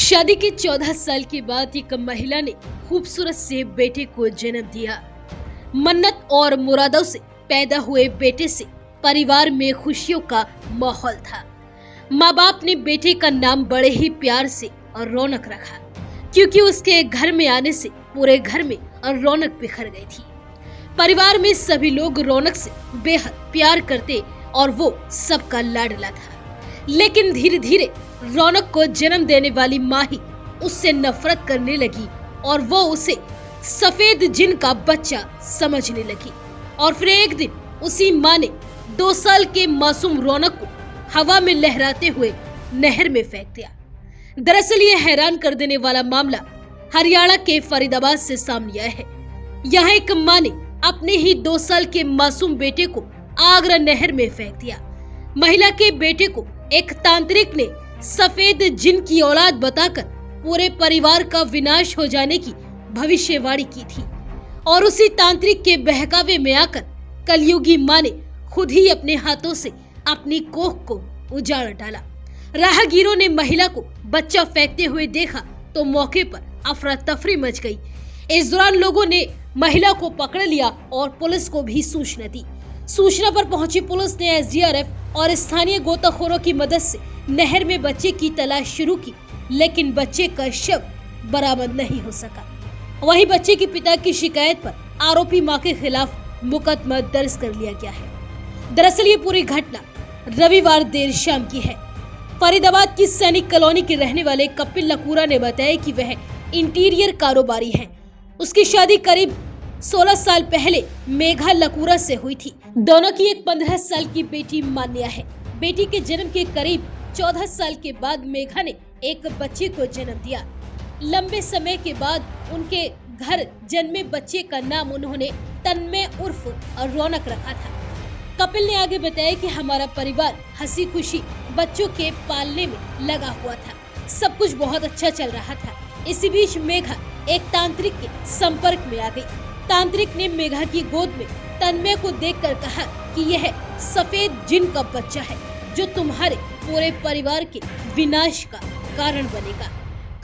शादी के 14 साल के बाद एक महिला ने खूबसूरत से बेटे को जन्म दिया। मन्नत और मुरादों से पैदा हुए बेटे से परिवार में खुशियों का माहौल था। माँ बाप ने बेटे का नाम बड़े ही प्यार से और रौनक रखा, क्योंकि उसके घर में आने से पूरे घर में रौनक बिखर गई थी। परिवार में सभी लोग रौनक से बेहद प्यार करते और वो सबका लाडला था। लेकिन धीरे धीरे रौनक को जन्म देने वाली माँ ही उससे नफरत करने लगी और वो उसे सफेद जिन का बच्चा समझने लगी। और फिर एक दिन उसी माँ ने 2 साल के मासूम रौनक को हवा में लहराते हुए नहर में फेंक दिया। दरअसल ये हैरान कर देने वाला मामला हरियाणा के फरीदाबाद से सामने आया है। यहाँ एक माँ ने अपने ही 2 साल के मासूम बेटे को आगरा नहर में फेंक दिया। महिला के बेटे को एक तांत्रिक ने सफेद जिन की औलाद बताकर पूरे परिवार का विनाश हो जाने की भविष्यवाणी की थी और उसी तांत्रिक के बहकावे में आकर कलयुगी माँ ने खुद ही अपने हाथों से अपनी कोख को उजाड़ डाला। राहगीरों ने महिला को बच्चा फेंकते हुए देखा तो मौके पर अफरा तफरी मच गई। इस दौरान लोगों ने महिला को पकड़ लिया और पुलिस को भी सूचना दी। सूचना पर पहुंची पुलिस ने एसडीआरएफ और स्थानीय गोताखोरों की मदद से नहर में बच्चे की तलाश शुरू की, लेकिन बच्चे का शव बरामद नहीं हो सका। वहीं बच्चे के पिता की शिकायत पर आरोपी मां के खिलाफ मुकदमा दर्ज कर लिया गया है। दरअसल ये पूरी घटना रविवार देर शाम की है। फरीदाबाद की सैनिक कॉलोनी के रहने वाले कपिल लकूरा ने बताया कि वह इंटीरियर कारोबारी है। उसकी शादी करीब 16 साल पहले मेघा लकूरा से हुई थी। दोनों की एक 15 साल की बेटी मान्या है। बेटी के जन्म के करीब 14 साल के बाद मेघा ने एक बच्चे को जन्म दिया। लंबे समय के बाद उनके घर जन्मे बच्चे का नाम उन्होंने तन्मय उर्फ रौनक रखा था। कपिल ने आगे बताया कि हमारा परिवार हंसी खुशी बच्चों के पालने में लगा हुआ था। सब कुछ बहुत अच्छा चल रहा था। इसी बीच मेघा एक तांत्रिक के संपर्क में आ गई। तांत्रिक ने मेघा की गोद में तन्मय को देखकर कहा कि यह सफेद जिन का बच्चा है जो तुम्हारे पूरे परिवार के विनाश का कारण बनेगा।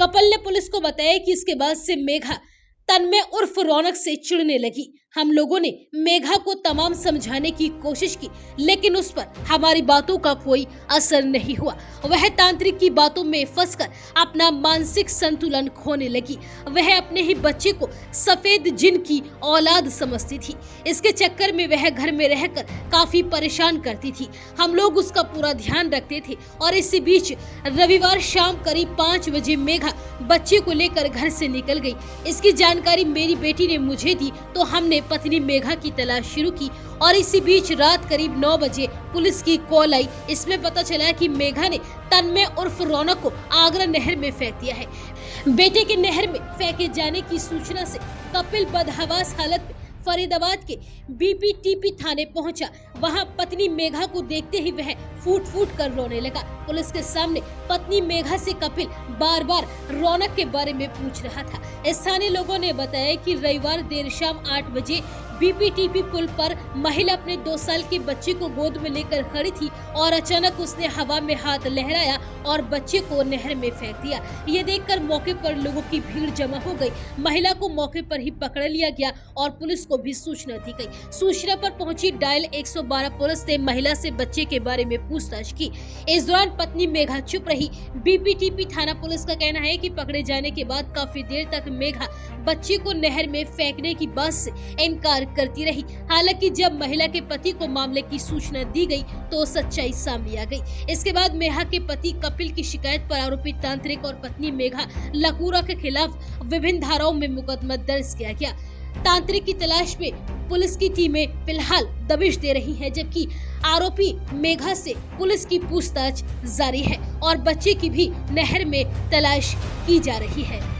कपिल ने पुलिस को बताया कि इसके बाद से मेघा तन्मय उर्फ रौनक से चिढ़ने लगी। हम लोगों ने मेघा को तमाम समझाने की कोशिश की, लेकिन उस पर हमारी बातों का कोई असर नहीं हुआ। वह तांत्रिक की बातों में फंसकर अपना मानसिक संतुलन खोने लगी। वह अपने ही बच्चे को सफेद जिन की औलाद समझती थी। इसके चक्कर में वह घर में रहकर काफी परेशान करती थी। हम लोग उसका पूरा ध्यान रखते थे और इसी बीच रविवार शाम करीब 5 बजे मेघा बच्चे को लेकर घर से निकल गई। इसकी जानकारी मेरी बेटी ने मुझे दी तो हमने पत्नी मेघा की तलाश शुरू की और इसी बीच रात करीब 9 बजे पुलिस की कॉल आई। इसमें पता चला कि मेघा ने तन्मय उर्फ रौनक को आगरा नहर में फेंक दिया है। बेटे के नहर में फेंके जाने की सूचना से कपिल बदहवास हालत में फरीदाबाद के बीपीटीपी थाने पहुंचा। वहां पत्नी मेघा को देखते ही वह फूट फूट कर रोने लगा। पुलिस के सामने पत्नी मेघा से कपिल बार बार रौनक के बारे में पूछ रहा था। स्थानीय लोगों ने बताया कि रविवार देर शाम 8 बजे बीपीटीपी पुल पर महिला अपने 2 साल के बच्चे को गोद में लेकर खड़ी थी और अचानक उसने हवा में हाथ लहराया और बच्चे को नहर में फेंक दिया। ये देखकर मौके पर लोगों की भीड़ जमा हो गई। महिला को मौके पर ही पकड़ लिया गया और पुलिस को भी सूचना दी गई। सूचना पर पहुंची डायल 112 पुलिस ने महिला से बच्चे के बारे में पूछताछ की। इस दौरान पत्नी मेघा चुप रही। बीपीटीपी थाना पुलिस का कहना है कि पकड़े जाने के बाद काफी देर तक मेघा बच्चे को नहर में फेंकने की बात से इनकार करती रही। हालांकि जब महिला के पति को मामले की सूचना दी गई तो सच्चाई सामने आ गई। इसके बाद मेघा के पति कपिल की शिकायत पर आरोपी तांत्रिक और पत्नी मेघा लकूरा के खिलाफ विभिन्न धाराओं में मुकदमा दर्ज किया गया। तांत्रिक की तलाश में पुलिस की टीमें फिलहाल दबिश दे रही हैं, जबकि आरोपी मेघा से पुलिस की पूछताछ जारी है और बच्चे की भी नहर में तलाश की जा रही है।